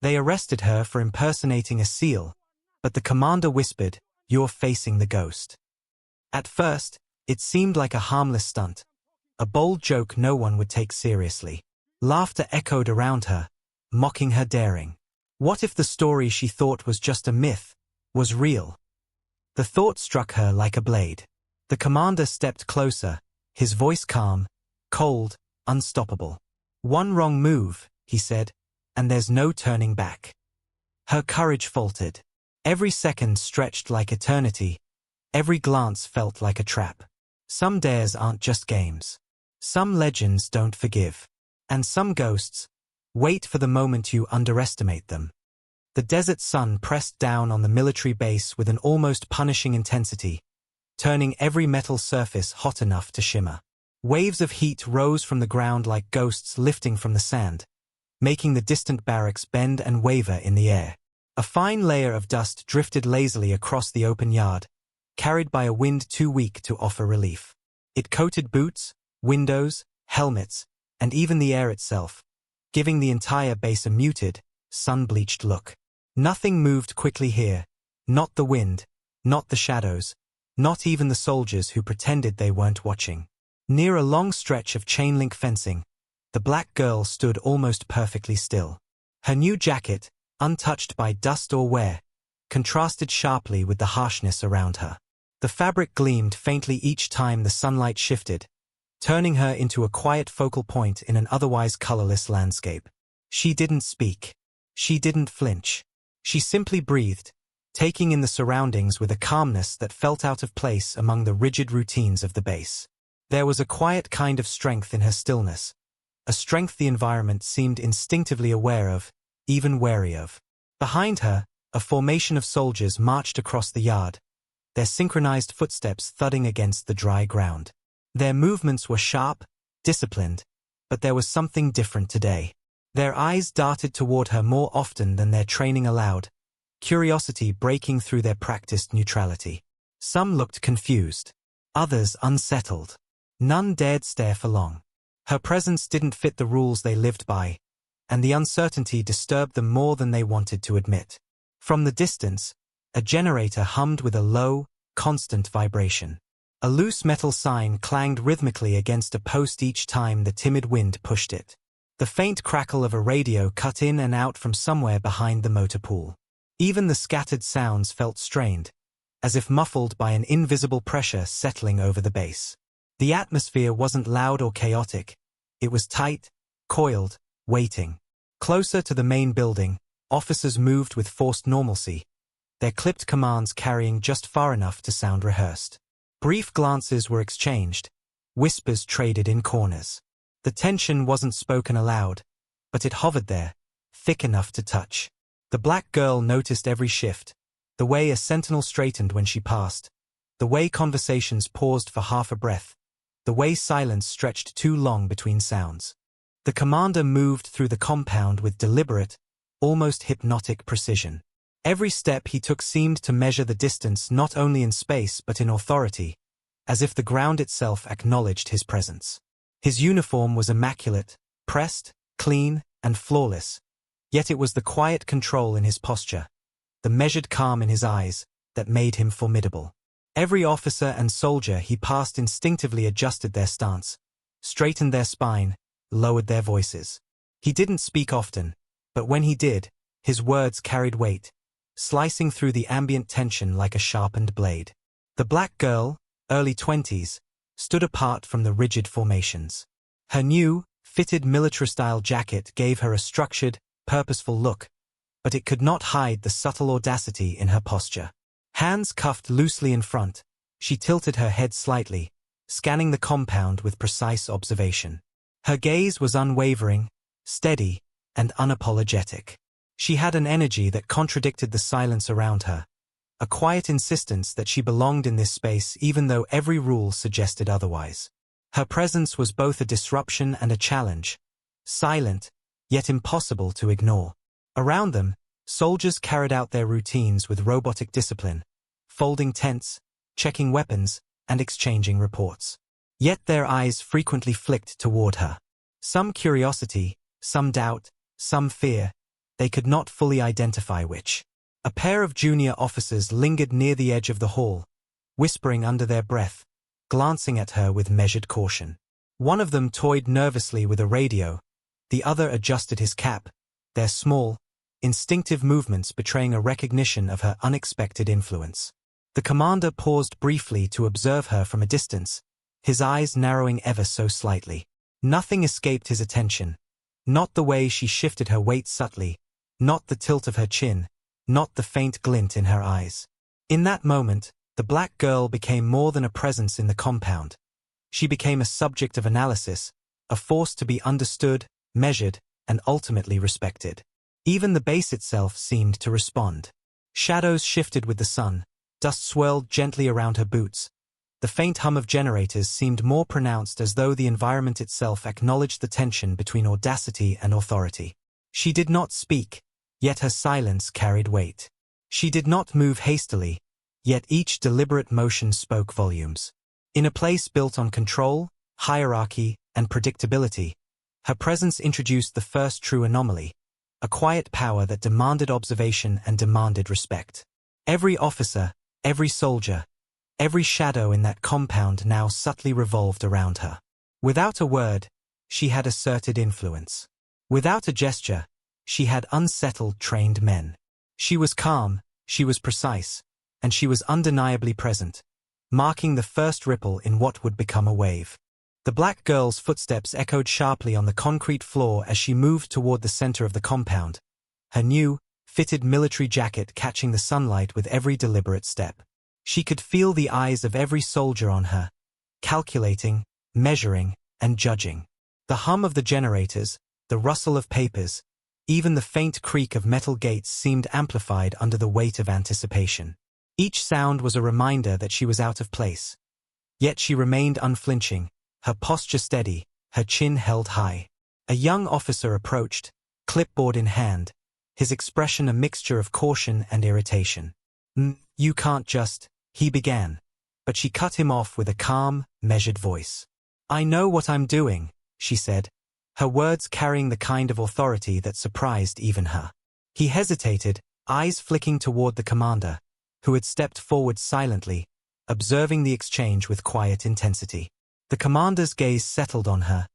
They arrested her for impersonating a seal, but the commander whispered, "You're facing the ghost." At first, it seemed like a harmless stunt, a bold joke no one would take seriously. Laughter echoed around her, mocking her daring. What if the story she thought was just a myth was real? The thought struck her like a blade. The commander stepped closer, his voice calm, cold, unstoppable. "One wrong move," he said, "and there's no turning back." Her courage faltered. Every second stretched like eternity. Every glance felt like a trap. Some dares aren't just games. Some legends don't forgive. And some ghosts wait for the moment you underestimate them. The desert sun pressed down on the military base with an almost punishing intensity, turning every metal surface hot enough to shimmer. Waves of heat rose from the ground like ghosts lifting from the sand, making the distant barracks bend and waver in the air. A fine layer of dust drifted lazily across the open yard, carried by a wind too weak to offer relief. It coated boots, windows, helmets, and even the air itself, giving the entire base a muted, sun-bleached look. Nothing moved quickly here, not the wind, not the shadows, not even the soldiers who pretended they weren't watching. Near a long stretch of chain-link fencing, the black girl stood almost perfectly still. Her new jacket, untouched by dust or wear, contrasted sharply with the harshness around her. The fabric gleamed faintly each time the sunlight shifted, turning her into a quiet focal point in an otherwise colorless landscape. She didn't speak. She didn't flinch. She simply breathed, taking in the surroundings with a calmness that felt out of place among the rigid routines of the base. There was a quiet kind of strength in her stillness, a strength the environment seemed instinctively aware of, even wary of. Behind her, a formation of soldiers marched across the yard, their synchronized footsteps thudding against the dry ground. Their movements were sharp, disciplined, but there was something different today. Their eyes darted toward her more often than their training allowed, curiosity breaking through their practiced neutrality. Some looked confused, others unsettled. None dared stare for long. Her presence didn't fit the rules they lived by, and the uncertainty disturbed them more than they wanted to admit. From the distance, a generator hummed with a low, constant vibration. A loose metal sign clanged rhythmically against a post each time the timid wind pushed it. The faint crackle of a radio cut in and out from somewhere behind the motor pool. Even the scattered sounds felt strained, as if muffled by an invisible pressure settling over the base. The atmosphere wasn't loud or chaotic. It was tight, coiled, waiting. Closer to the main building, officers moved with forced normalcy, their clipped commands carrying just far enough to sound rehearsed. Brief glances were exchanged, whispers traded in corners. The tension wasn't spoken aloud, but it hovered there, thick enough to touch. The black girl noticed every shift, the way a sentinel straightened when she passed, the way conversations paused for half a breath, the way silence stretched too long between sounds. The commander moved through the compound with deliberate, almost hypnotic precision. Every step he took seemed to measure the distance not only in space but in authority, as if the ground itself acknowledged his presence. His uniform was immaculate, pressed, clean, and flawless, yet it was the quiet control in his posture, the measured calm in his eyes, that made him formidable. Every officer and soldier he passed instinctively adjusted their stance, straightened their spine, lowered their voices. He didn't speak often, but when he did, his words carried weight, slicing through the ambient tension like a sharpened blade. The black girl, early 20s, stood apart from the rigid formations. Her new, fitted military-style jacket gave her a structured, purposeful look, but it could not hide the subtle audacity in her posture. Hands cuffed loosely in front, she tilted her head slightly, scanning the compound with precise observation. Her gaze was unwavering, steady, and unapologetic. She had an energy that contradicted the silence around her, a quiet insistence that she belonged in this space even though every rule suggested otherwise. Her presence was both a disruption and a challenge, silent, yet impossible to ignore. Around them, soldiers carried out their routines with robotic discipline, folding tents, checking weapons, and exchanging reports. Yet their eyes frequently flicked toward her. Some curiosity, some doubt, some fear, they could not fully identify which. A pair of junior officers lingered near the edge of the hall, whispering under their breath, glancing at her with measured caution. One of them toyed nervously with a radio, the other adjusted his cap, their small, instinctive movements betraying a recognition of her unexpected influence. The commander paused briefly to observe her from a distance, his eyes narrowing ever so slightly. Nothing escaped his attention. Not the way she shifted her weight subtly, not the tilt of her chin, not the faint glint in her eyes. In that moment, the black girl became more than a presence in the compound. She became a subject of analysis, a force to be understood, measured, and ultimately respected. Even the base itself seemed to respond. Shadows shifted with the sun, dust swirled gently around her boots. The faint hum of generators seemed more pronounced, as though the environment itself acknowledged the tension between audacity and authority. She did not speak, yet her silence carried weight. She did not move hastily, yet each deliberate motion spoke volumes. In a place built on control, hierarchy, and predictability, her presence introduced the first true anomaly, a quiet power that demanded observation and demanded respect. Every officer, every soldier, every shadow in that compound now subtly revolved around her. Without a word, she had asserted influence. Without a gesture, she had unsettled trained men. She was calm, she was precise, and she was undeniably present, marking the first ripple in what would become a wave. The black girl's footsteps echoed sharply on the concrete floor as she moved toward the center of the compound, her new, fitted military jacket catching the sunlight with every deliberate step. She could feel the eyes of every soldier on her, calculating, measuring, and judging. The hum of the generators, the rustle of papers, even the faint creak of metal gates seemed amplified under the weight of anticipation. Each sound was a reminder that she was out of place. Yet she remained unflinching, her posture steady, her chin held high. A young officer approached, clipboard in hand, his expression a mixture of caution and irritation. You can't just, he began, but she cut him off with a calm, measured voice. I know what I'm doing, she said, her words carrying the kind of authority that surprised even her. He hesitated, eyes flicking toward the commander, who had stepped forward silently, observing the exchange with quiet intensity. The commander's gaze settled on her,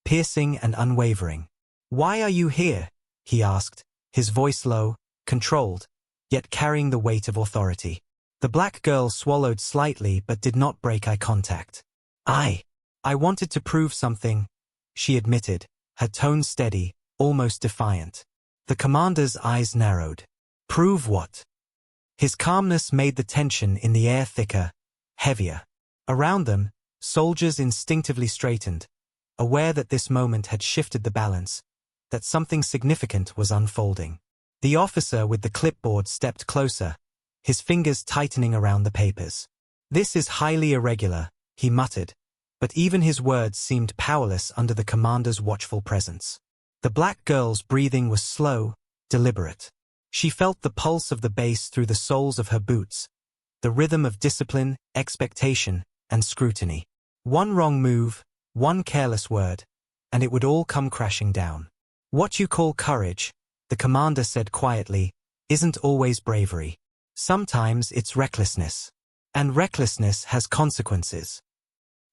piercing and unwavering. Why are you here? He asked, his voice low, controlled, yet carrying the weight of authority. The black girl swallowed slightly but did not break eye contact. I wanted to prove something, she admitted, her tone steady, almost defiant. The commander's eyes narrowed. Prove what? His calmness made the tension in the air thicker, heavier. Around them, soldiers instinctively straightened, aware that this moment had shifted the balance, that something significant was unfolding. The officer with the clipboard stepped closer, his fingers tightening around the papers. This is highly irregular, he muttered, but even his words seemed powerless under the commander's watchful presence. The black girl's breathing was slow, deliberate. She felt the pulse of the base through the soles of her boots, the rhythm of discipline, expectation, and scrutiny. One wrong move, one careless word, and it would all come crashing down. What you call courage, the commander said quietly, isn't always bravery. Sometimes it's recklessness. And recklessness has consequences.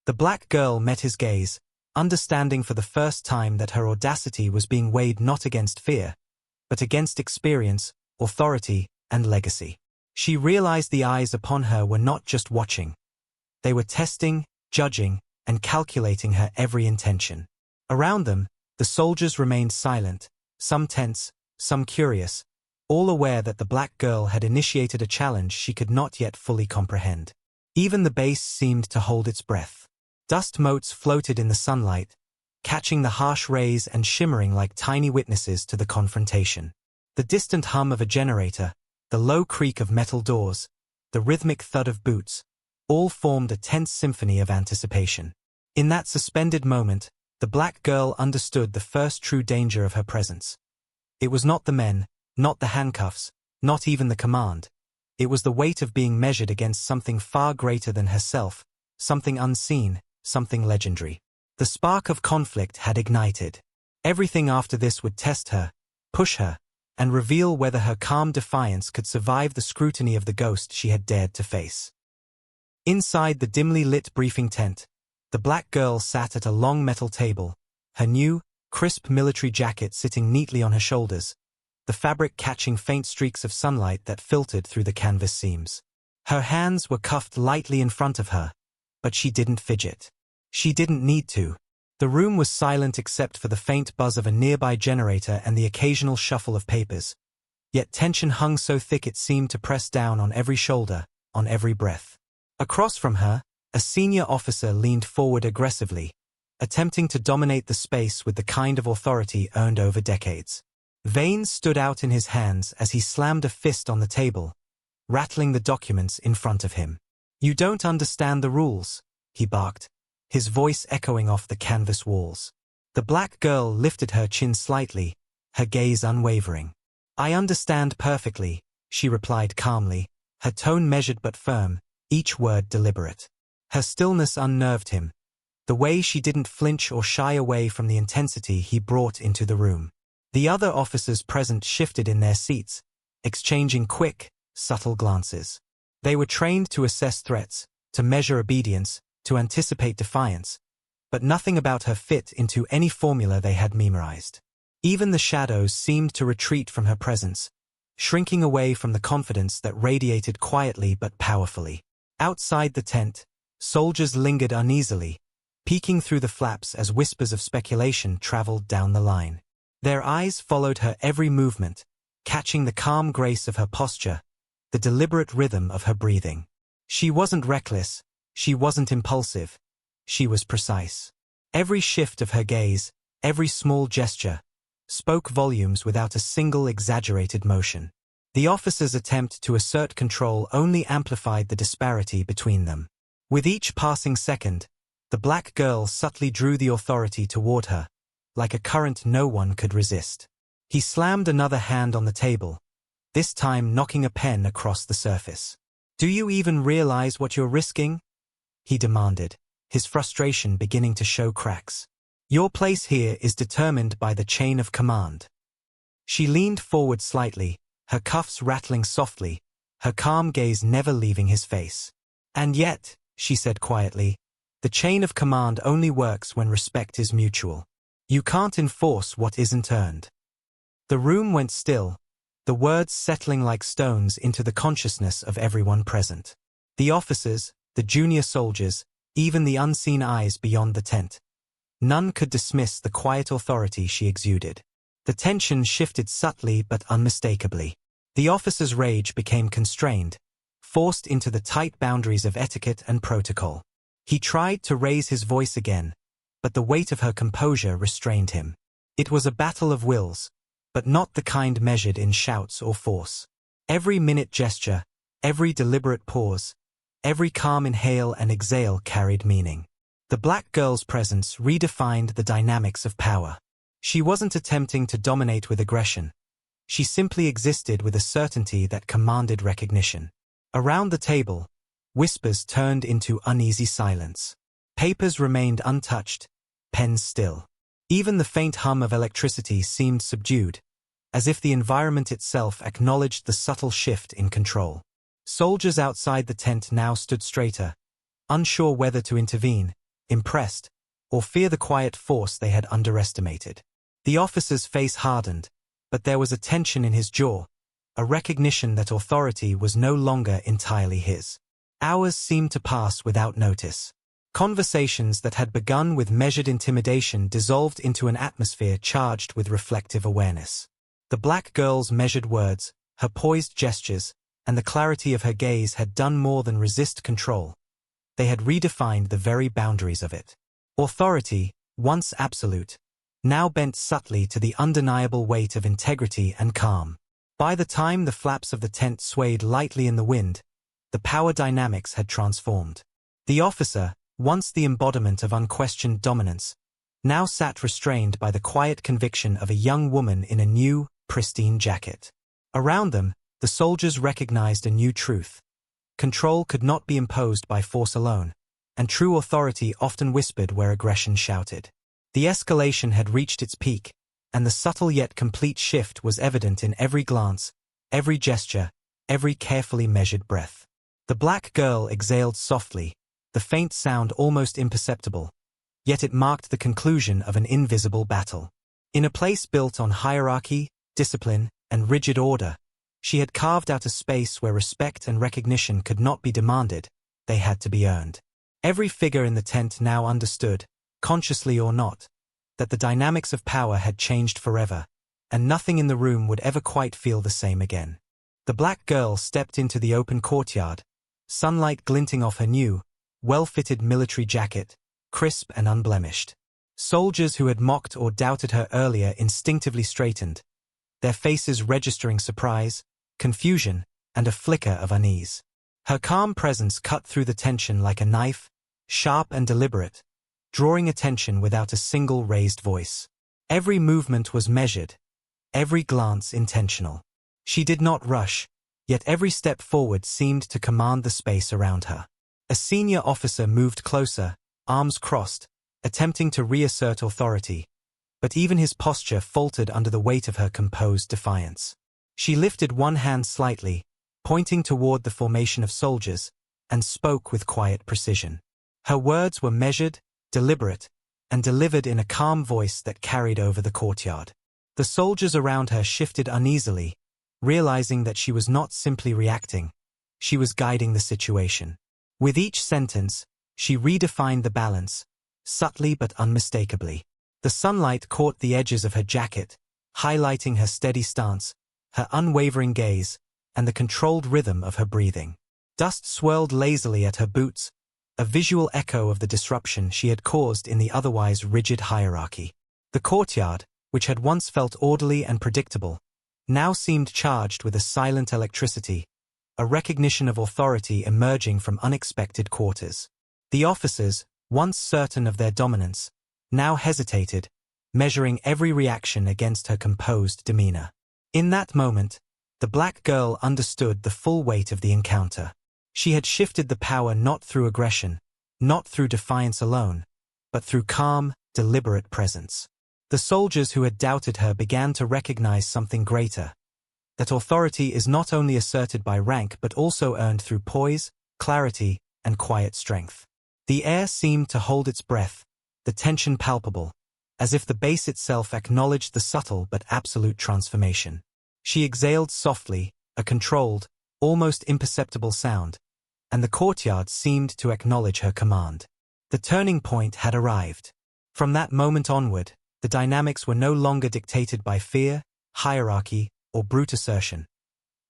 The black girl met his gaze, understanding for the first time that her audacity was being weighed not against fear, but against experience, authority, and legacy. She realized the eyes upon her were not just watching. They were testing, judging, and calculating her every intention. Around them, the soldiers remained silent, some tense, some curious, all aware that the black girl had initiated a challenge she could not yet fully comprehend. Even the base seemed to hold its breath. Dust motes floated in the sunlight, catching the harsh rays and shimmering like tiny witnesses to the confrontation. The distant hum of a generator, the low creak of metal doors, the rhythmic thud of boots, all formed a tense symphony of anticipation. In that suspended moment, the black girl understood the first true danger of her presence. It was not the men, not the handcuffs, not even the command. It was the weight of being measured against something far greater than herself, something unseen, something legendary. The spark of conflict had ignited. Everything after this would test her, push her, and reveal whether her calm defiance could survive the scrutiny of the ghost she had dared to face. Inside the dimly lit briefing tent, the black girl sat at a long metal table, her new, crisp military jacket sitting neatly on her shoulders, the fabric catching faint streaks of sunlight that filtered through the canvas seams. Her hands were cuffed lightly in front of her, but she didn't fidget. She didn't need to. The room was silent except for the faint buzz of a nearby generator and the occasional shuffle of papers, yet tension hung so thick it seemed to press down on every shoulder, on every breath. Across from her, a senior officer leaned forward aggressively, attempting to dominate the space with the kind of authority earned over decades. Veins stood out in his hands as he slammed a fist on the table, rattling the documents in front of him. "You don't understand the rules," he barked, his voice echoing off the canvas walls. The black girl lifted her chin slightly, her gaze unwavering. "I understand perfectly," she replied calmly, her tone measured but firm, each word deliberate. Her stillness unnerved him, the way she didn't flinch or shy away from the intensity he brought into the room. The other officers present shifted in their seats, exchanging quick, subtle glances. They were trained to assess threats, to measure obedience, to anticipate defiance, but nothing about her fit into any formula they had memorized. Even the shadows seemed to retreat from her presence, shrinking away from the confidence that radiated quietly but powerfully. Outside the tent, soldiers lingered uneasily, peeking through the flaps as whispers of speculation traveled down the line. Their eyes followed her every movement, catching the calm grace of her posture, the deliberate rhythm of her breathing. She wasn't reckless, she wasn't impulsive, she was precise. Every shift of her gaze, every small gesture, spoke volumes without a single exaggerated motion. The officer's attempt to assert control only amplified the disparity between them. With each passing second, the black girl subtly drew the authority toward her, like a current no one could resist. He slammed another hand on the table, this time knocking a pen across the surface. "Do you even realize what you're risking?" he demanded, his frustration beginning to show cracks. "Your place here is determined by the chain of command." She leaned forward slightly, her cuffs rattling softly, her calm gaze never leaving his face. "And yet," she said quietly, "the chain of command only works when respect is mutual. You can't enforce what isn't earned." The room went still, the words settling like stones into the consciousness of everyone present. The officers, the junior soldiers, even the unseen eyes beyond the tent. None could dismiss the quiet authority she exuded. The tension shifted subtly but unmistakably. The officer's rage became constrained, forced into the tight boundaries of etiquette and protocol. He tried to raise his voice again, but the weight of her composure restrained him. It was a battle of wills, but not the kind measured in shouts or force. Every minute gesture, every deliberate pause, every calm inhale and exhale carried meaning. The black girl's presence redefined the dynamics of power. She wasn't attempting to dominate with aggression. She simply existed with a certainty that commanded recognition. Around the table, whispers turned into uneasy silence. Papers remained untouched, pens still. Even the faint hum of electricity seemed subdued, as if the environment itself acknowledged the subtle shift in control. Soldiers outside the tent now stood straighter, unsure whether to intervene, impressed, or fear the quiet force they had underestimated. The officer's face hardened, but there was a tension in his jaw, a recognition that authority was no longer entirely his. Hours seemed to pass without notice. Conversations that had begun with measured intimidation dissolved into an atmosphere charged with reflective awareness. The black girl's measured words, her poised gestures, and the clarity of her gaze had done more than resist control. They had redefined the very boundaries of it. Authority, once absolute, now bent subtly to the undeniable weight of integrity and calm. By the time the flaps of the tent swayed lightly in the wind, the power dynamics had transformed. The officer, once the embodiment of unquestioned dominance, now sat restrained by the quiet conviction of a young woman in a new, pristine jacket. Around them, the soldiers recognized a new truth. Control could not be imposed by force alone, and true authority often whispered where aggression shouted. The escalation had reached its peak, and the subtle yet complete shift was evident in every glance, every gesture, every carefully measured breath. The black girl exhaled softly, the faint sound almost imperceptible, yet it marked the conclusion of an invisible battle. In a place built on hierarchy, discipline, and rigid order, she had carved out a space where respect and recognition could not be demanded, they had to be earned. Every figure in the tent now understood, consciously or not, that the dynamics of power had changed forever, and nothing in the room would ever quite feel the same again. The black girl stepped into the open courtyard, sunlight glinting off her new, well-fitted military jacket, crisp and unblemished. Soldiers who had mocked or doubted her earlier instinctively straightened, their faces registering surprise, confusion, and a flicker of unease. Her calm presence cut through the tension like a knife, sharp and deliberate, drawing attention without a single raised voice. Every movement was measured, every glance intentional. She did not rush, yet every step forward seemed to command the space around her. A senior officer moved closer, arms crossed, attempting to reassert authority, but even his posture faltered under the weight of her composed defiance. She lifted one hand slightly, pointing toward the formation of soldiers, and spoke with quiet precision. Her words were measured, deliberate, and delivered in a calm voice that carried over the courtyard. The soldiers around her shifted uneasily, realizing that she was not simply reacting, she was guiding the situation. With each sentence, she redefined the balance, subtly but unmistakably. The sunlight caught the edges of her jacket, highlighting her steady stance, her unwavering gaze, and the controlled rhythm of her breathing. Dust swirled lazily at her boots, a visual echo of the disruption she had caused in the otherwise rigid hierarchy. The courtyard, which had once felt orderly and predictable, now seemed charged with a silent electricity, a recognition of authority emerging from unexpected quarters. The officers, once certain of their dominance, now hesitated, measuring every reaction against her composed demeanor. In that moment, the black girl understood the full weight of the encounter. She had shifted the power not through aggression, not through defiance alone, but through calm, deliberate presence. The soldiers who had doubted her began to recognize something greater, that authority is not only asserted by rank but also earned through poise, clarity, and quiet strength. The air seemed to hold its breath, the tension palpable, as if the base itself acknowledged the subtle but absolute transformation. She exhaled softly, a controlled, almost imperceptible sound, and the courtyard seemed to acknowledge her command. The turning point had arrived. From that moment onward, the dynamics were no longer dictated by fear, hierarchy, or brute assertion.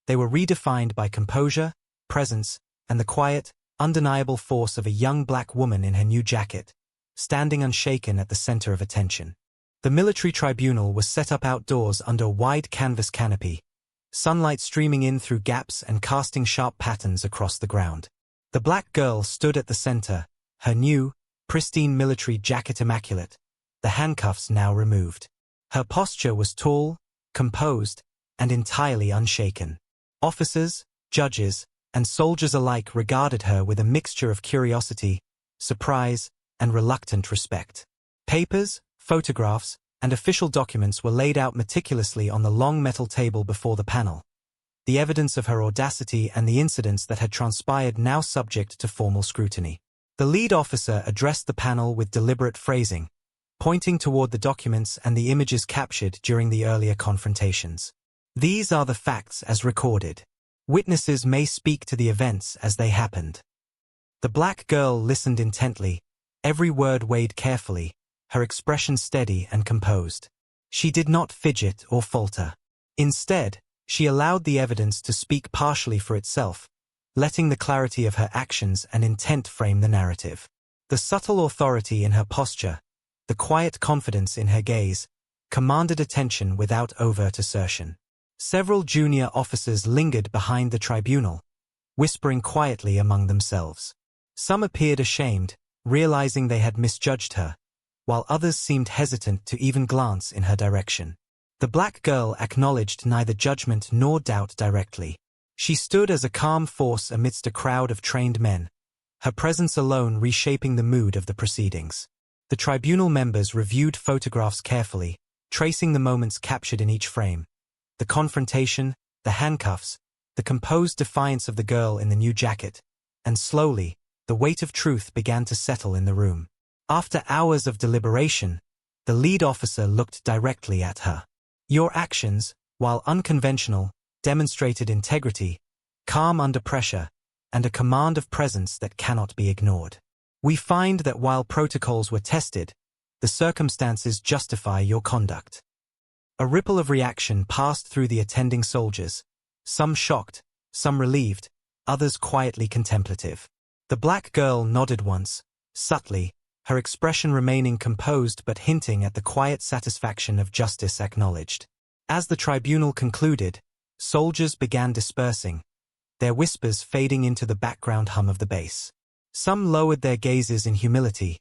They were redefined by composure, presence, and the quiet, undeniable force of a young black woman in her new jacket, standing unshaken at the center of attention. The military tribunal was set up outdoors under a wide canvas canopy, sunlight streaming in through gaps and casting sharp patterns across the ground. The black girl stood at the center, her new, pristine military jacket immaculate, the handcuffs now removed. Her posture was tall, composed, and entirely unshaken. Officers, judges, and soldiers alike regarded her with a mixture of curiosity, surprise, and reluctant respect. Papers, photographs, and official documents were laid out meticulously on the long metal table before the panel, the evidence of her audacity and the incidents that had transpired now subject to formal scrutiny. The lead officer addressed the panel with deliberate phrasing, pointing toward the documents and the images captured during the earlier confrontations. These are the facts as recorded. Witnesses may speak to the events as they happened. The black girl listened intently, every word weighed carefully, her expression steady and composed. She did not fidget or falter. Instead, she allowed the evidence to speak partially for itself, letting the clarity of her actions and intent frame the narrative. The subtle authority in her posture, the quiet confidence in her gaze, commanded attention without overt assertion. Several junior officers lingered behind the tribunal, whispering quietly among themselves. Some appeared ashamed, realizing they had misjudged her, while others seemed hesitant to even glance in her direction. The black girl acknowledged neither judgment nor doubt directly. She stood as a calm force amidst a crowd of trained men, her presence alone reshaping the mood of the proceedings. The tribunal members reviewed photographs carefully, tracing the moments captured in each frame. The confrontation, the handcuffs, the composed defiance of the girl in the new jacket, and slowly, the weight of truth began to settle in the room. After hours of deliberation, the lead officer looked directly at her. Your actions, while unconventional, demonstrated integrity, calm under pressure, and a command of presence that cannot be ignored. We find that while protocols were tested, the circumstances justify your conduct. A ripple of reaction passed through the attending soldiers, some shocked, some relieved, others quietly contemplative. The black girl nodded once, subtly, her expression remaining composed but hinting at the quiet satisfaction of justice acknowledged. As the tribunal concluded, soldiers began dispersing, their whispers fading into the background hum of the bass. Some lowered their gazes in humility,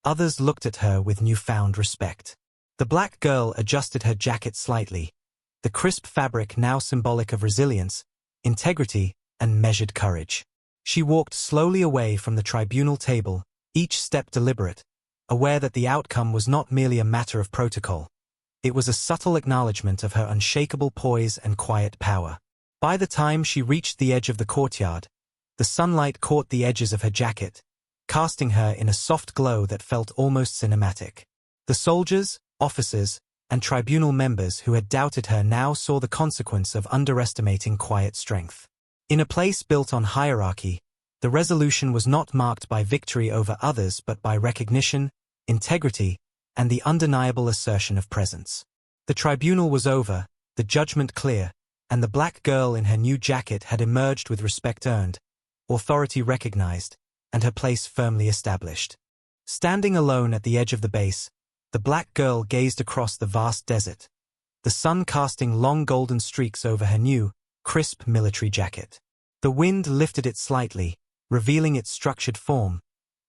others looked at her with newfound respect. The black girl adjusted her jacket slightly, the crisp fabric now symbolic of resilience, integrity, and measured courage. She walked slowly away from the tribunal table, each step deliberate, aware that the outcome was not merely a matter of protocol. It was a subtle acknowledgement of her unshakable poise and quiet power. By the time she reached the edge of the courtyard, the sunlight caught the edges of her jacket, casting her in a soft glow that felt almost cinematic. The soldiers, officers, and tribunal members who had doubted her now saw the consequence of underestimating quiet strength. In a place built on hierarchy, the resolution was not marked by victory over others but by recognition, integrity, and the undeniable assertion of presence. The tribunal was over, the judgment clear, and the black girl in her new jacket had emerged with respect earned, authority recognized, and her place firmly established. Standing alone at the edge of the base, the black girl gazed across the vast desert, the sun casting long golden streaks over her new, crisp military jacket. The wind lifted it slightly, revealing its structured form,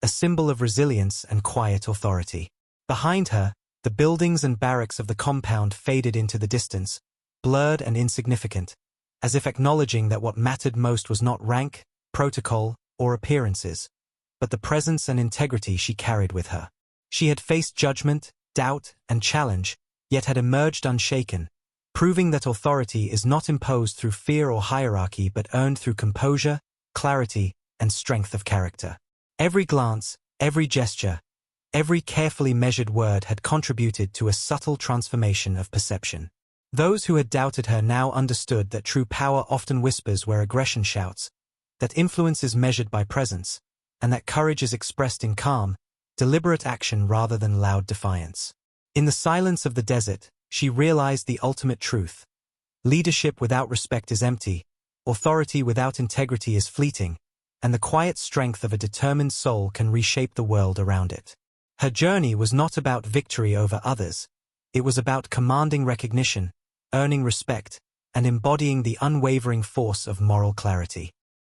a symbol of resilience and quiet authority. Behind her, the buildings and barracks of the compound faded into the distance, blurred and insignificant, as if acknowledging that what mattered most was not rank, protocol, or appearances, but the presence and integrity she carried with her. She had faced judgment, doubt, and challenge, yet had emerged unshaken, proving that authority is not imposed through fear or hierarchy but earned through composure, clarity, and strength of character. Every glance, every gesture, every carefully measured word had contributed to a subtle transformation of perception. Those who had doubted her now understood that true power often whispers where aggression shouts, that influence is measured by presence, and that courage is expressed in calm, deliberate action rather than loud defiance. In the silence of the desert, she realized the ultimate truth. Leadership without respect is empty, authority without integrity is fleeting, and the quiet strength of a determined soul can reshape the world around it. Her journey was not about victory over others. It was about commanding recognition, earning respect, and embodying the unwavering force of moral clarity.